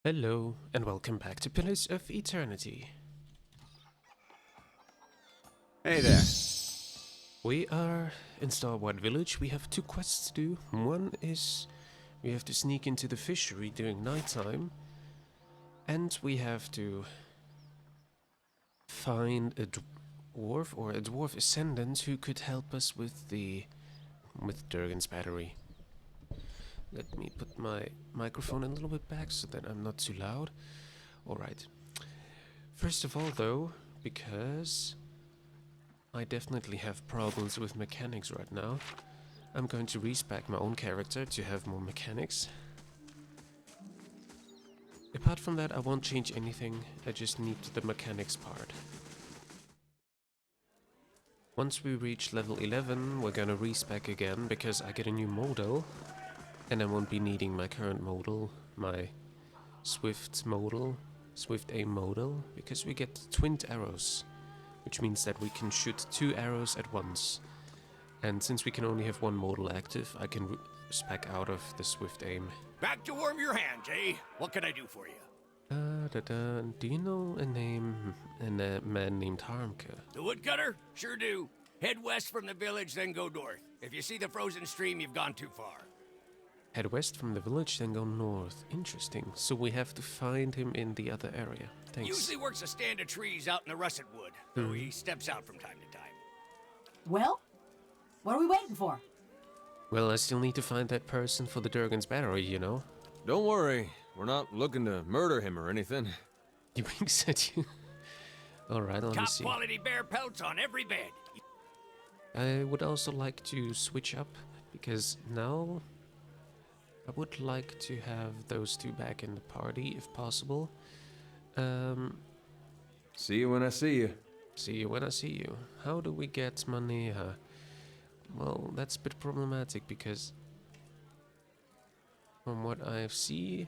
Hello, and welcome back to Pillars of Eternity. Hey there. We are in Starwood Village. We have two quests to do. One is we have to sneak into the fishery during nighttime, and we have to find a dwarf or a dwarf ascendant who could help us with Durgan's battery. Let me put my microphone a little bit back so that I'm not too loud. Alright. First of all, though, because I definitely have problems with mechanics right now, I'm going to respec my own character to have more mechanics. Apart from that, I won't change anything, I just need the mechanics part. Once we reach level 11, we're gonna respec again because I get a new modal, and I won't be needing my current modal, my Swift aim modal, because we get twinned arrows, which means that we can shoot 2 arrows at once. And since we can only have one modal active, I can spec out of the swift aim. Back to warm your hands, eh? What can I do for you? Do you know a man named Harmke? The woodcutter? Sure do. Head west from the village, then go north. If you see the frozen stream, you've gone too far. Head west from the village, then go north. Interesting. So we have to find him in the other area. Thanks. Usually works a stand of trees out in the russet wood, though he steps out from time to time. Well, what are we waiting for? Well, I still need to find that person for the Durgan's battery, you know? Don't worry, we're not looking to murder him or anything. He winks at you. Alright, let me Top see. quality bear pelts on every bed. I would also like to switch up, because now I would like to have those two back in the party, if possible. See you when I see you. See you when I see you. How do we get money? Well, that's a bit problematic, because from what I see,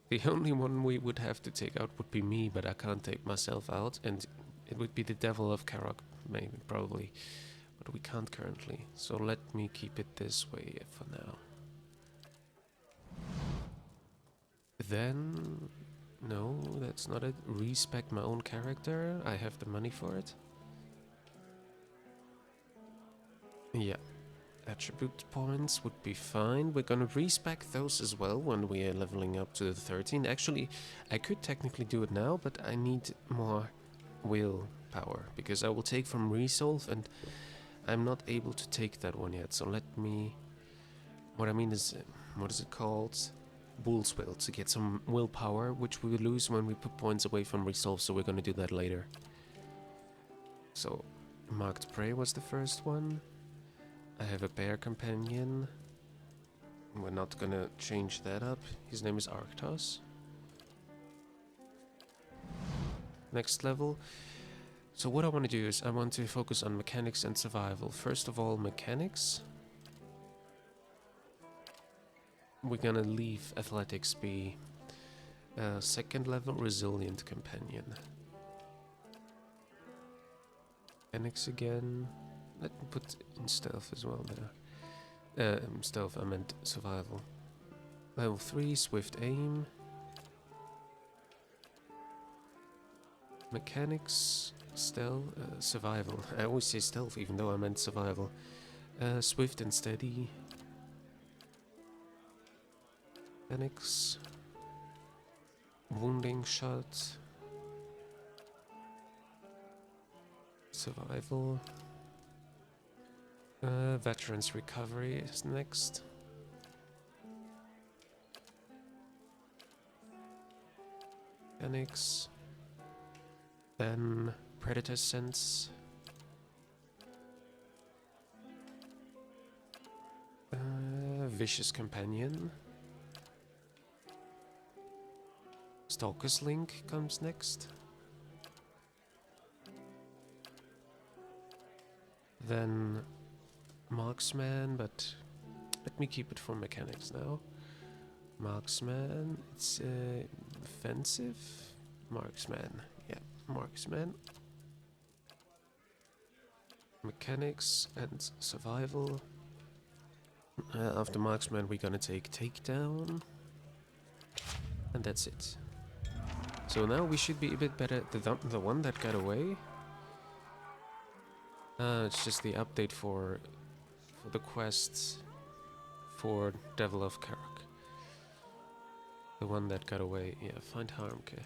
the only one we would have to take out would be me, but I can't take myself out, and it would be the Devil of Karok, maybe, probably. But we can't currently, so let me keep it this way for now. Then, no, that's not it. Respec my own character. I have the money for it. Yeah, attribute points would be fine. We're gonna respec those as well when we are leveling up to the 13. Actually, I could technically do it now, but I need more willpower, because I will take from resolve, and I'm not able to take that one yet. So let me... What I mean is, what is it called? Bull's Will, to get some willpower, which we will lose when we put points away from resolve, so we're gonna do that later. So, Marked Prey was the first one. I have a bear companion. We're not gonna change that up. His name is Arctos. Next level. So what I want to do is I want to focus on mechanics and survival. First of all, mechanics. We're gonna leave athletics be. Second level, resilient companion. Mechanics again. Let me put in stealth as well there. Stealth, I meant survival. Level 3, swift aim. Mechanics, stealth, survival. I always say stealth even though I meant survival. Swift and steady. Mechanics. Wounding shot. Survival. Veterans recovery is next. Mechanics. Then predator sense. Vicious companion. Stalker's Link comes next. Then Marksman, but let me keep it for mechanics now. Marksman, it's offensive. Marksman, yeah, Marksman. Mechanics and survival. After Marksman, we're gonna take Takedown. And that's it. So now we should be a bit better. The one that got away. It's just the update for the quests for Devil of Karak. The one that got away. Yeah, find Harmke.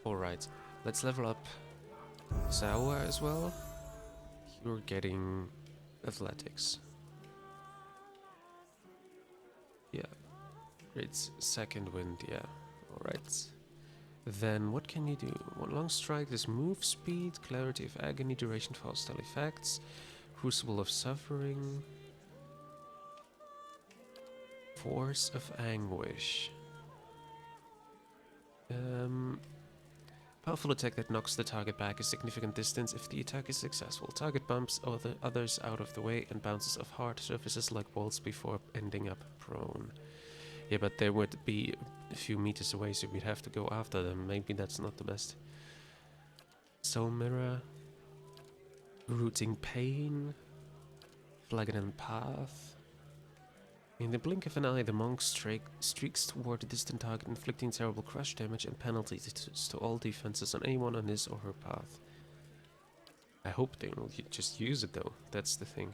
Alright, let's level up Zawa as well. You're getting athletics. Yeah. It's second wind, yeah. Alright. Then what can you do? One long strike is move speed, clarity of agony, duration for hostile effects, crucible of suffering, force of anguish. Powerful attack that knocks the target back a significant distance if the attack is successful. Target bumps others out of the way and bounces off hard surfaces like walls before ending up prone. Yeah, but they would be a few meters away, so we'd have to go after them. Maybe that's not the best. Soul Mirror. Rooting Pain. Flagrant Path. In the blink of an eye, the monk streaks toward a distant target, inflicting terrible crush damage and penalties to all defenses on anyone on his or her path. I hope they will just use it though, that's the thing.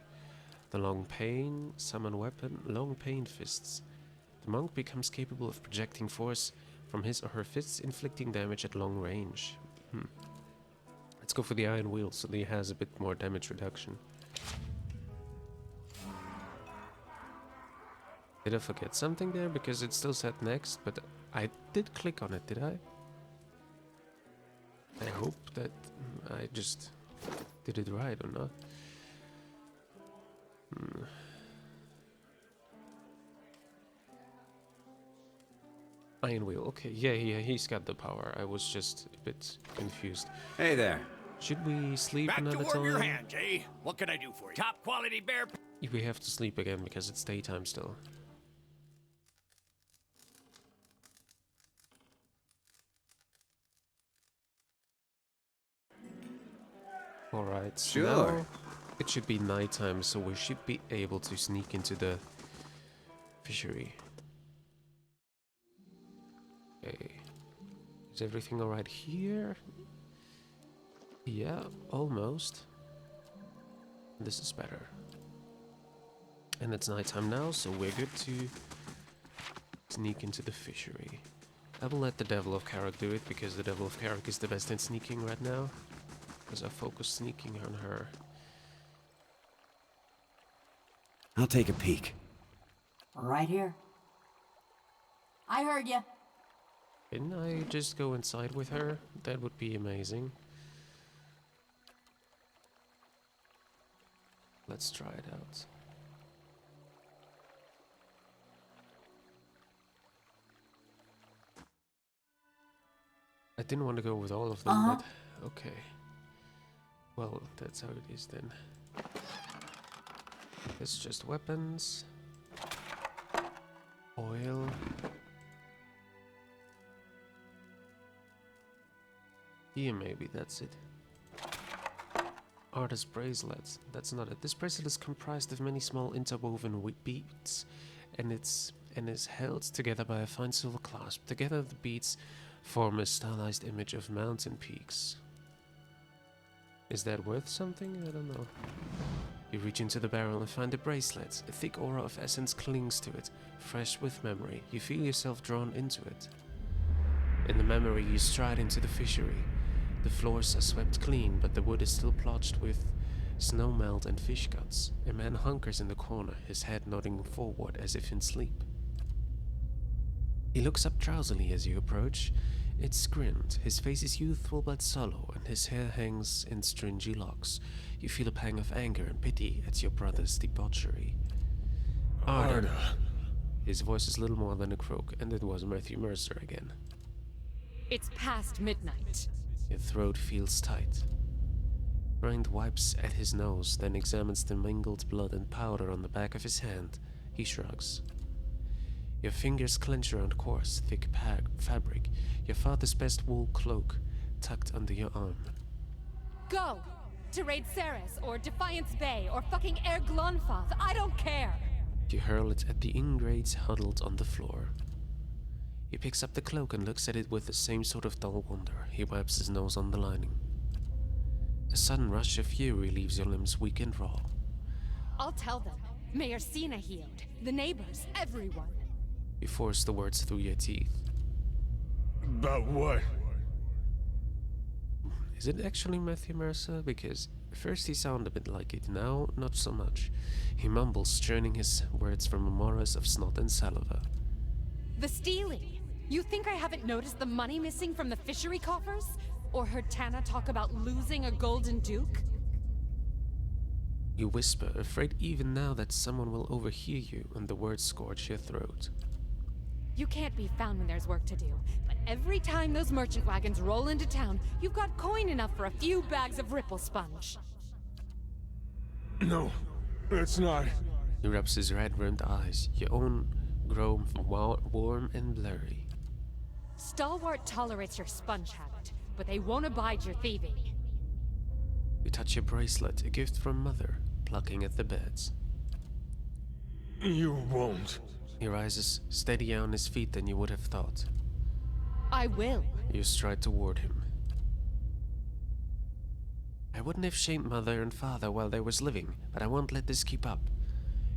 The Long Pain, summon weapon, Long Pain Fists. The monk becomes capable of projecting force from his or her fists, inflicting damage at long range. Let's go for the Iron Wheel so that he has a bit more damage reduction. Did I forget something there? Because it still said next, but I did click on it, did I? I hope that I just did it right or not. Iron Wheel, okay, yeah, he's got the power. I was just a bit confused. Hey there. Should we sleep Back to another warm time? your hands, eh? What can I do for you? Top quality bear. We have to sleep again because it's daytime still. Alright, so Sure. now it should be nighttime, so we should be able to sneak into the fishery. Okay. Is everything alright here? Yeah, almost. This is better. And it's nighttime now, so we're good to sneak into the fishery. I will let the Devil of Karak do it, because the Devil of Karak is the best in sneaking right now. Because I focus sneaking on her. I'll take a peek. Right here. I heard you. Can I just go inside with her? That would be amazing. Let's try it out. I didn't want to go with all of them, but okay. Well, that's how it is then. It's just weapons. Oil. Here maybe, that's it. Artist bracelets. That's not it. This bracelet is comprised of many small interwoven beads, and is held together by a fine silver clasp. Together the beads form a stylized image of mountain peaks. Is that worth something? I don't know. You reach into the barrel and find the bracelet. A thick aura of essence clings to it, fresh with memory. You feel yourself drawn into it. In the memory, you stride into the fishery. The floors are swept clean, but the wood is still blotched with snow melt and fish guts. A man hunkers in the corner, his head nodding forward as if in sleep. He looks up drowsily as you approach. It's Grynde. His face is youthful but sallow, and his hair hangs in stringy locks. You feel a pang of anger and pity at your brother's debauchery. Arda. His voice is little more than a croak, and it was Matthew Mercer again. It's past midnight. Your throat feels tight. Grynde wipes at his nose, then examines the mingled blood and powder on the back of his hand. He shrugs. Your fingers clench around coarse, thick fabric, your father's best wool cloak tucked under your arm. Go! To raid Ceres, or Defiance Bay, or fucking Air Glonfoth, I don't care! You hurl it at the ingrates huddled on the floor. He picks up the cloak and looks at it with the same sort of dull wonder. He wipes his nose on the lining. A sudden rush of fury leaves your limbs weak and raw. I'll tell them. Mayor Cena healed. The neighbors, everyone. You force the words through your teeth. About what? Is it actually Matthew Mercer? Because first he sounded a bit like it, now not so much. He mumbles, churning his words from a morass of snot and saliva. The stealing. You think I haven't noticed the money missing from the fishery coffers? Or heard Tana talk about losing a golden duke? You whisper, afraid even now that someone will overhear you, and the words scorch your throat. You can't be found when there's work to do, but every time those merchant wagons roll into town, you've got coin enough for a few bags of ripple sponge. No, it's not. He rubs his red-rimmed eyes, your own grow warm and blurry. Stalwart tolerates your sponge habit, but they won't abide your thieving. You touch your bracelet, a gift from Mother, plucking at the beds. You won't. He rises, steadier on his feet than you would have thought. I will. You stride toward him. I wouldn't have shamed Mother and Father while they was living, but I won't let this keep up.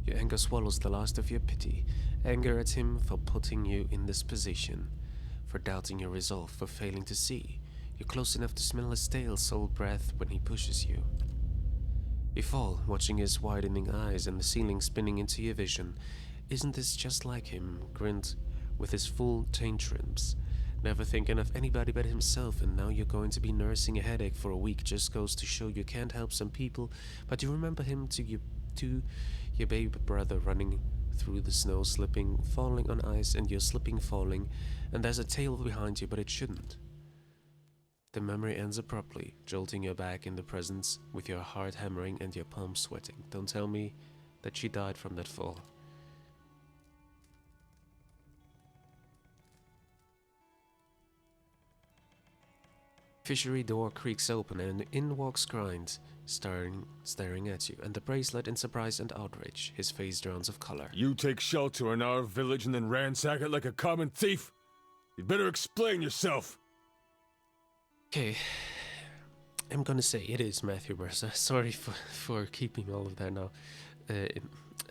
Your anger swallows the last of your pity. Anger at him for putting you in this position, for doubting your resolve, for failing to see. You're close enough to smell his stale salt breath when he pushes you. You fall, watching his widening eyes and the ceiling spinning into your vision. Isn't this just like him, Grynde, with his full tantrums? Never thinking of anybody but himself, and now you're going to be nursing a headache for a week. Just goes to show you can't help some people, but you remember him to your baby brother running through the snow, slipping, falling on ice, and you're slipping, falling, and there's a tail behind you, but it shouldn't. The memory ends abruptly, jolting you back in the present with your heart hammering and your palms sweating. Don't tell me that she died from that fall. Fishery door creaks open and in walks Grynde, staring at you, and the bracelet in surprise and outrage. His face drowns of color. You take shelter in our village and then ransack it like a common thief? You'd better explain yourself. Okay, I'm gonna say it is Matthew Mercer. Sorry for keeping all of that now,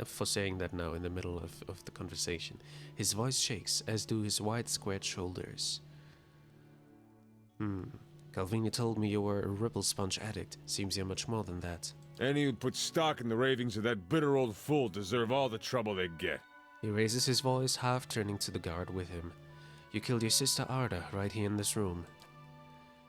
for saying that now in the middle of the conversation. His voice shakes, as do his wide squared shoulders. Calvini told me you were a ripple sponge addict. Seems you're much more than that. Any who put stock in the ravings of that bitter old fool deserve all the trouble they get. He raises his voice, half turning to the guard with him. You killed your sister Arda right here in this room.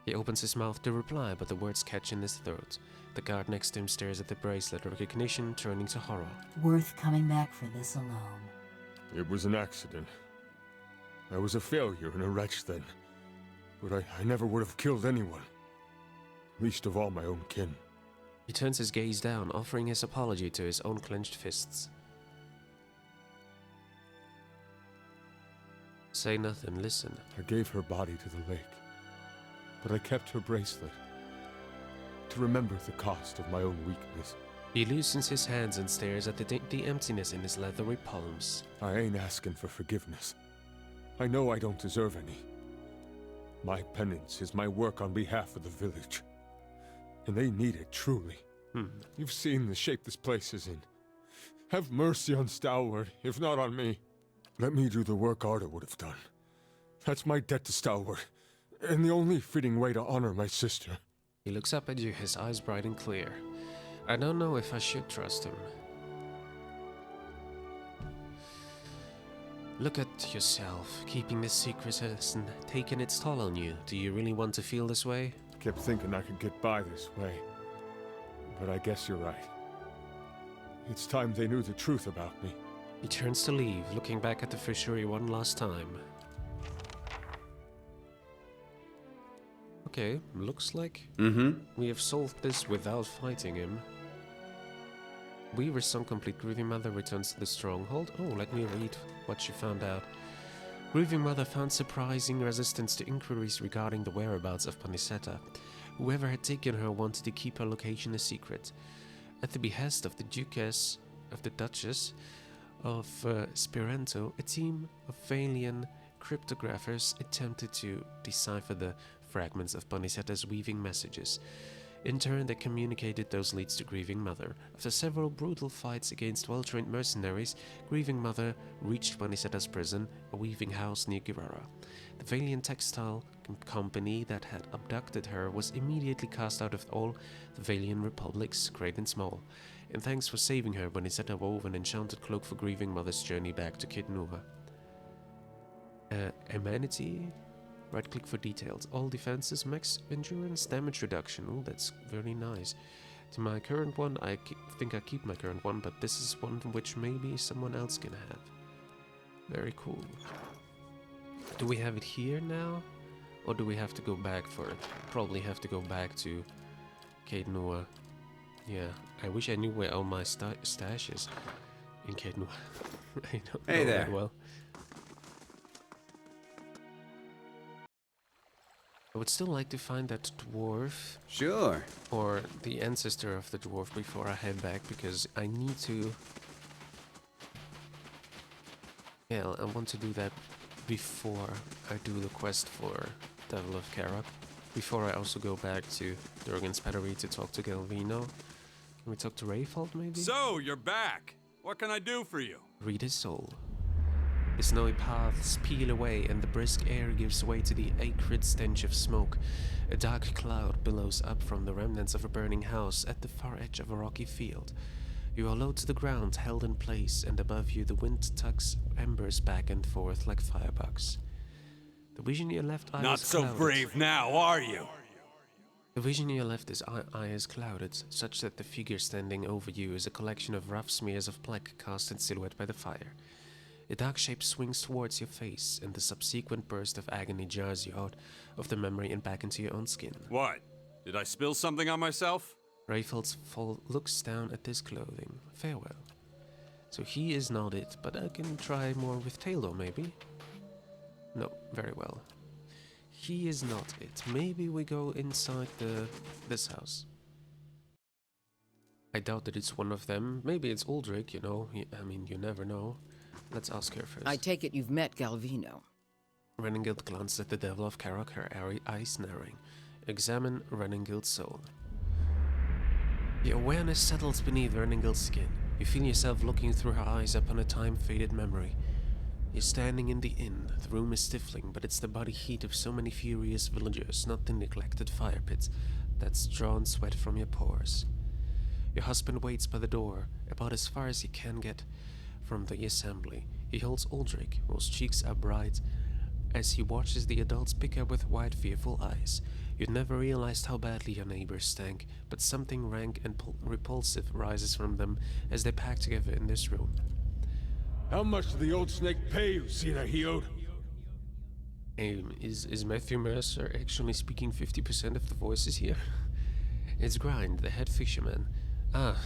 He opens his mouth to reply, but the words catch in his throat. The guard next to him stares at the bracelet, recognition turning to horror. Worth coming back for this alone. It was an accident. I was a failure and a wretch then. But I never would have killed anyone. Least of all my own kin. He turns his gaze down, offering his apology to his own clenched fists. Say nothing, listen. I gave her body to the lake. But I kept her bracelet. To remember the cost of my own weakness. He loosens his hands and stares at the emptiness in his leathery palms. I ain't asking for forgiveness. I know I don't deserve any. My penance is my work on behalf of the village. And they need it, truly. You've seen the shape this place is in. Have mercy on Stalwart, if not on me. Let me do the work Arda would have done. That's my debt to Stalwart, and the only fitting way to honor my sister. He looks up at you, his eyes bright and clear. I don't know if I should trust him. Look at yourself. Keeping this secret has taken its toll on you. Do you really want to feel this way? Kept thinking I could get by this way. But I guess you're right. It's time they knew the truth about me. He turns to leave, looking back at the fishery one last time. Okay, looks like we have solved this without fighting him. Weaver's song complete. Grieving Mother returns to the stronghold. Oh, let me read what she found out. Grieving Mother found surprising resistance to inquiries regarding the whereabouts of Panisetta. Whoever had taken her wanted to keep her location a secret. At the behest of the Duchess of Speranto, a team of Valian cryptographers attempted to decipher the fragments of Bonisetta's weaving messages. In turn, they communicated those leads to Grieving Mother. After several brutal fights against well-trained mercenaries, Grieving Mother reached Bonisetta's prison, a weaving house near Girara. The Valiant textile company that had abducted her was immediately cast out of all the Valiant republics, great and small. In thanks for saving her, Bonisetta wove an enchanted cloak for Grieving Mother's journey back to Kid Nua. Amenity? Right-click for details. All defenses, max endurance, damage reduction. Oh, that's very nice. To my current one, I think I keep my current one, but this is one which maybe someone else can have. Very cool. Do we have it here now? Or do we have to go back for it? Probably have to go back to Kid Nua. Yeah, I wish I knew where all my stash is in Kid Nua. I don't know there. that well. I would still like to find that dwarf, Sure. or the ancestor of the dwarf, before I head back, because I need to... Yeah, I want to do that before I do the quest for Devil of Karak. Before I also go back to Durgan's Battery to talk to Galvino. Can we talk to Rayfold, maybe? So, you're back. What can I do for you? Read his soul. The snowy paths peel away, and the brisk air gives way to the acrid stench of smoke. A dark cloud billows up from the remnants of a burning house at the far edge of a rocky field. You are low to the ground, held in place, and above you the wind tugs embers back and forth like firebugs. The vision in your left eye Not is so clouded. brave now, are you? The vision in your left eye is clouded, such that the figure standing over you is a collection of rough smears of black cast in silhouette by the fire. A dark shape swings towards your face, and the subsequent burst of agony jars you out of the memory and back into your own skin. What? Did I spill something on myself? Rayfeld's looks down at his clothing. Farewell. So he is not it, but I can try more with Taylor, maybe? No, very well. He is not it. Maybe we go inside this house. I doubt that it's one of them. Maybe it's Aldrich, you know. I mean, you never know. Let's ask her first. I take it you've met Galvino. Renengild glanced at the Devil of Karak, her eyes narrowing. Examine Renengild's soul. The awareness settles beneath Renengild's skin. You feel yourself looking through her eyes upon a time-faded memory. You're standing in the inn. The room is stifling, but it's the body heat of so many furious villagers, not the neglected fire pit, that's drawn sweat from your pores. Your husband waits by the door, about as far as he can get from the assembly. He holds Aldrich, whose cheeks are bright, as he watches the adults pick up with wide, fearful eyes. You'd never realized how badly your neighbors stank, but something rank and repulsive rises from them as they pack together in this room. How much did the old snake pay you, Sina Hiod? Is Matthew Mercer actually speaking 50% of the voices here? It's Grynde, the head fisherman. Ah,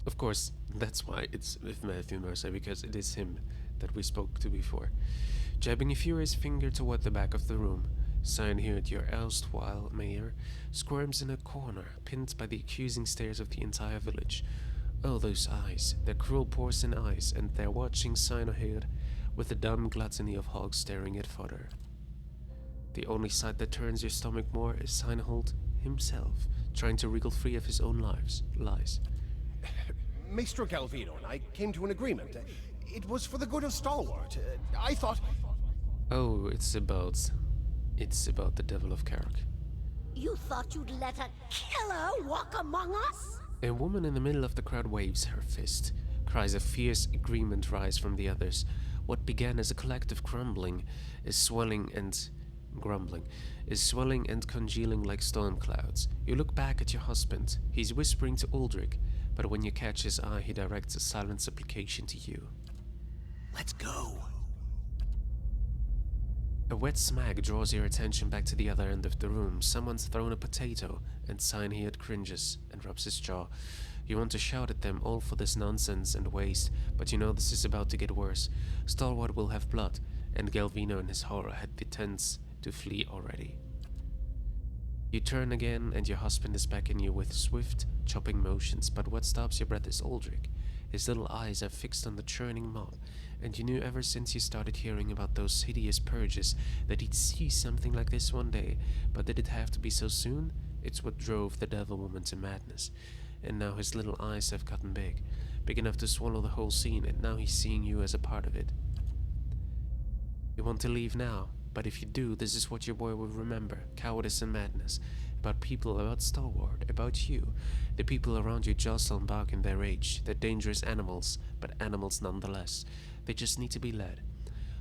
of course, that's why it's with Matthew Mercer, because it is him that we spoke to before. Jabbing a furious finger toward the back of the room, Signhild, your erstwhile mayor, squirms in a corner, pinned by the accusing stares of the entire village. Oh, those eyes, their cruel porcine eyes, and they're watching Signhild with the dumb gluttony of hogs staring at fodder. The only sight that turns your stomach more is Signhild himself, trying to wriggle free of his own lies. Maestro Galvino and I came to an agreement. It was for the good of Stalwart. I thought... Oh, it's about the Devil of Karak. You thought you'd let a killer walk among us? A woman in the middle of the crowd waves her fist. Cries of fierce agreement rise from the others. What began as a collective grumbling is swelling and congealing like storm clouds. You look back at your husband. He's whispering to Aldrich, but when you catch his eye, he directs a silent supplication to you. Let's go. A wet smack draws your attention back to the other end of the room. Someone's thrown a potato, and Signhild cringes and rubs his jaw. You want to shout at them all for this nonsense and waste, but you know this is about to get worse. Stalwart will have blood, and Galvino in his horror had the tents to flee already. You turn again, and your husband is backing you with swift, chopping motions, but what stops your breath is Aldrich. His little eyes are fixed on the churning mob, and you knew ever since you started hearing about those hideous purges that he'd see something like this one day. But did it have to be so soon? It's what drove the devil woman to madness. And now his little eyes have gotten big, big enough to swallow the whole scene, and now he's seeing you as a part of it. You want to leave now, but if you do, this is what your boy will remember: cowardice and madness. About people, about Stalwart, about you. The people around you jostle and bark in their rage. They're dangerous animals, but animals nonetheless. They just need to be led.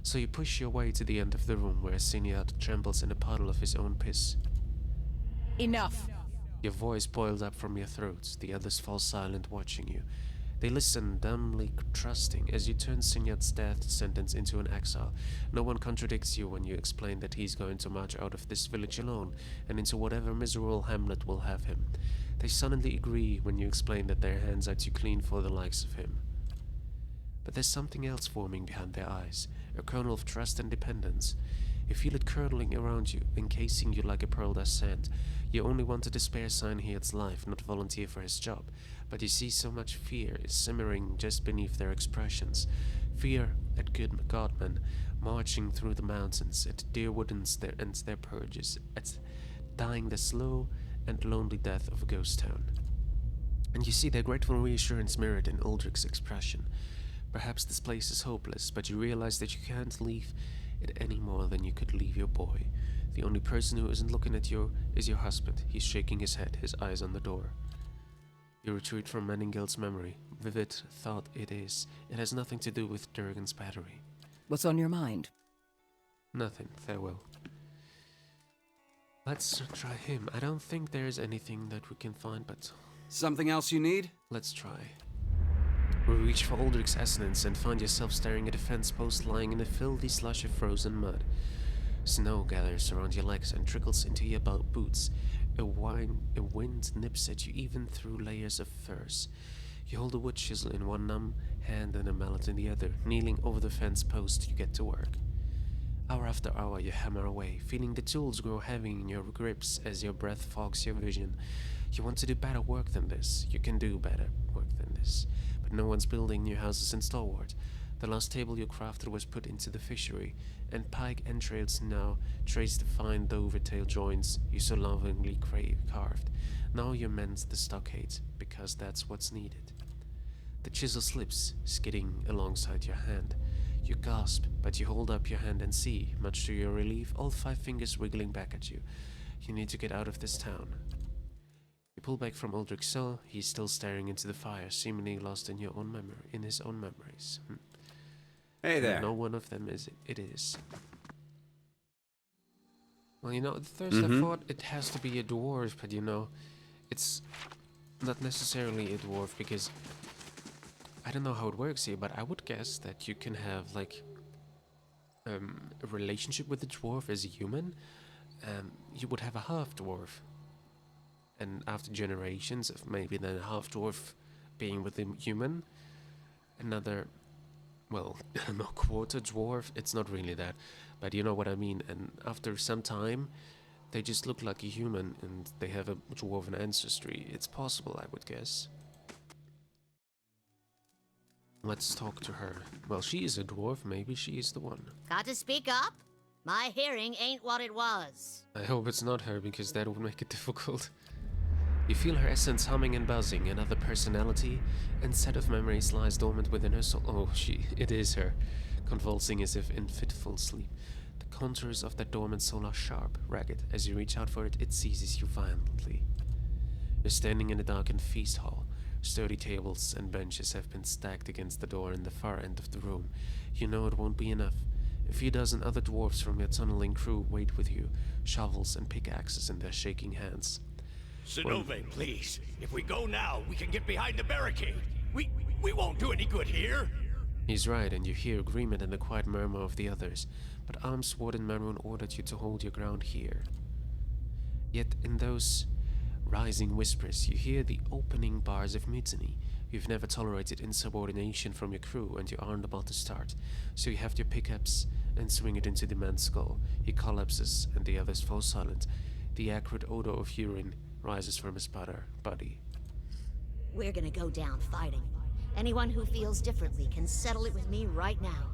So you push your way to the end of the room where Sinyad trembles in a puddle of his own piss. Enough! Your voice boils up from your throat. The others fall silent, watching you. They listen, dumbly trusting, as you turn Sinyad's death sentence into an exile. No one contradicts you when you explain that he's going to march out of this village alone, and into whatever miserable hamlet will have him. They suddenly agree when you explain that their hands are too clean for the likes of him. But there's something else forming behind their eyes, a kernel of trust and dependence. You feel it curdling around you, encasing you like a pearl does sand. You only wanted to spare Signhead's life, not volunteer for his job. But you see so much fear is simmering just beneath their expressions. Fear at good godmen marching through the mountains, at deer woodens and their purges, at dying the slow and lonely death of a ghost town. And you see their grateful reassurance mirrored in Uldric's expression. Perhaps this place is hopeless, but you realize that you can't leave it any more than you could leave your boy. The only person who isn't looking at you is your husband. He's shaking his head, his eyes on the door. You retreat from Meninghel's memory. Vivid thought it is. It has nothing to do with Durgan's battery. What's on your mind? Nothing. Farewell. Let's try him. I don't think there's anything that we can find, but Something else you need? let's try. We reach for Uldric's assonance and find yourself staring at a fence post lying in a filthy slush of frozen mud. Snow gathers around your legs and trickles into your boots. A wind nips at you even through layers of furs. You hold a wood chisel in one numb hand and a mallet in the other. Kneeling over the fence post, you get to work. Hour after hour, you hammer away, feeling the tools grow heavy in your grips as your breath fogs your vision. You want to do better work than this. You can do better work than this. But no one's building new houses in Stalwart. The last table you crafted was put into the fishery, and pike entrails now trace the fine Dover-tail joints you so lovingly carved. Now you mend the stockade, because that's what's needed. The chisel slips, skidding alongside your hand. You gasp, but you hold up your hand and see, much to your relief, all 5 fingers wiggling back at you. You need to get out of this town. You pull back from Uldric's cell. He's still staring into the fire, seemingly lost in his own memories. Hey there. No one of them is it is. Well, at first I thought it has to be a dwarf, but it's not necessarily a dwarf, because I don't know how it works here, but I would guess that you can have like a relationship with the dwarf as a human. You would have a half dwarf, and after generations of maybe then a half dwarf being with the human, another, well, no, quarter dwarf. It's not really that, but you know what I mean. And after some time, they just look like a human and they have a dwarven ancestry. It's possible, I would guess. Let's talk to her. Well, she is a dwarf. Maybe she is the one. Got to speak up? My hearing ain't what it was. I hope it's not her, because that would make it difficult. You feel her essence humming and buzzing. Another personality and set of memories lies dormant within her soul. Oh, it is her, convulsing as if in fitful sleep. The contours of that dormant soul are sharp, ragged. As you reach out for it, it seizes you violently. You're standing in a darkened feast hall. Sturdy tables and benches have been stacked against the door in the far end of the room. You know it won't be enough. A few dozen other dwarfs from your tunneling crew wait with you, shovels and pickaxes in their shaking hands. Sinove, please. If we go now, we can get behind the barricade. We won't do any good here. He's right, and you hear agreement and the quiet murmur of the others, but Arms Warden Maroon ordered you to hold your ground here. Yet in those rising whispers, you hear the opening bars of mutiny. You've never tolerated insubordination from your crew, and you aren't about to start, so you have your pickups and swing it into the man's skull. He collapses, and the others fall silent. The acrid odor of urine rises from his body. We're gonna go down fighting. Anyone who feels differently can settle it with me right now.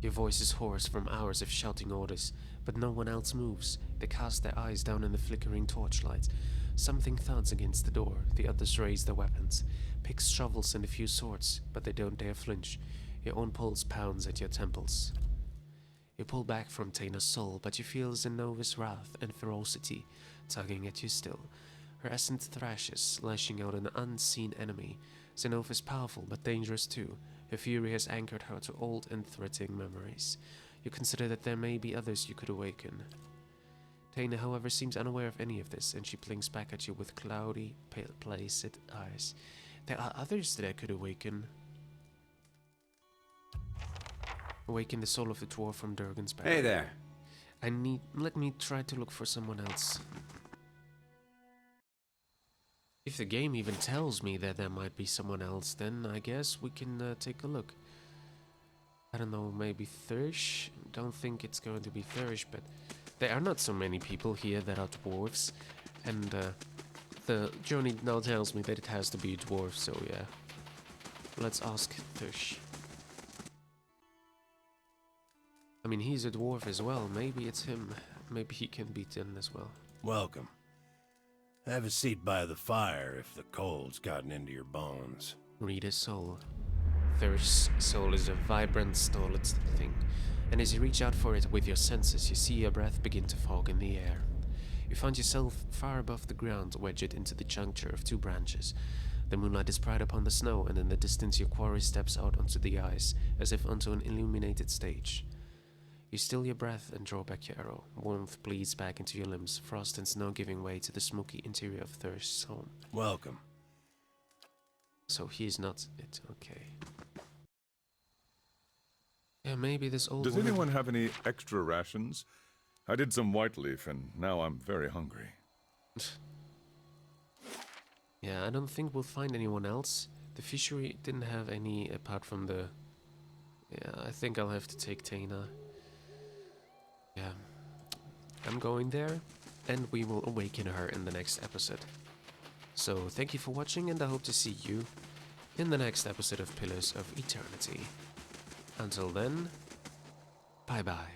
Your voice is hoarse from hours of shouting orders, but no one else moves. They cast their eyes down in the flickering torchlight. Something thuds against the door. The others raise their weapons. Picks, shovels, and a few swords, but they don't dare flinch. Your own pulse pounds at your temples. You pull back from Taina's soul, but you feel Zenova's wrath and ferocity tugging at you still. Her essence thrashes, lashing out an unseen enemy. Zenova is powerful, but dangerous too. Her fury has anchored her to old and threatening memories. You consider that there may be others you could awaken. Taina, however, seems unaware of any of this, and she blinks back at you with cloudy, placid eyes. There are others that I could awaken. Awaken the soul of the dwarf from Durgan's back. Hey there. Let me try to look for someone else. If the game even tells me that there might be someone else, then I guess we can take a look. I don't know, maybe Thursh? Don't think it's going to be Thursh, but there are not so many people here that are dwarves. And the journey now tells me that it has to be a dwarf, so yeah. Let's ask Thursh. I mean, he's a dwarf as well. Maybe it's him. Maybe he can beat in as well. Welcome. Have a seat by the fire if the cold's gotten into your bones. Read his soul. Thursh's soul is a vibrant, stolid thing, and as you reach out for it with your senses, you see your breath begin to fog in the air. You find yourself far above the ground, wedged into the juncture of two branches. The moonlight is bright upon the snow, and in the distance your quarry steps out onto the ice, as if onto an illuminated stage. You still your breath and draw back your arrow. Warmth bleeds back into your limbs, frost and snow giving way to the smoky interior of Thursh's home. Welcome. So he's not it, okay. Yeah, maybe this old Does woman... anyone have any extra rations? I did some white leaf and now I'm very hungry. Yeah, I don't think we'll find anyone else. The fishery didn't have any apart from the... Yeah, I think I'll have to take Taina. Yeah, I'm going there, and we will awaken her in the next episode. So, thank you for watching, and I hope to see you in the next episode of Pillars of Eternity. Until then, bye-bye.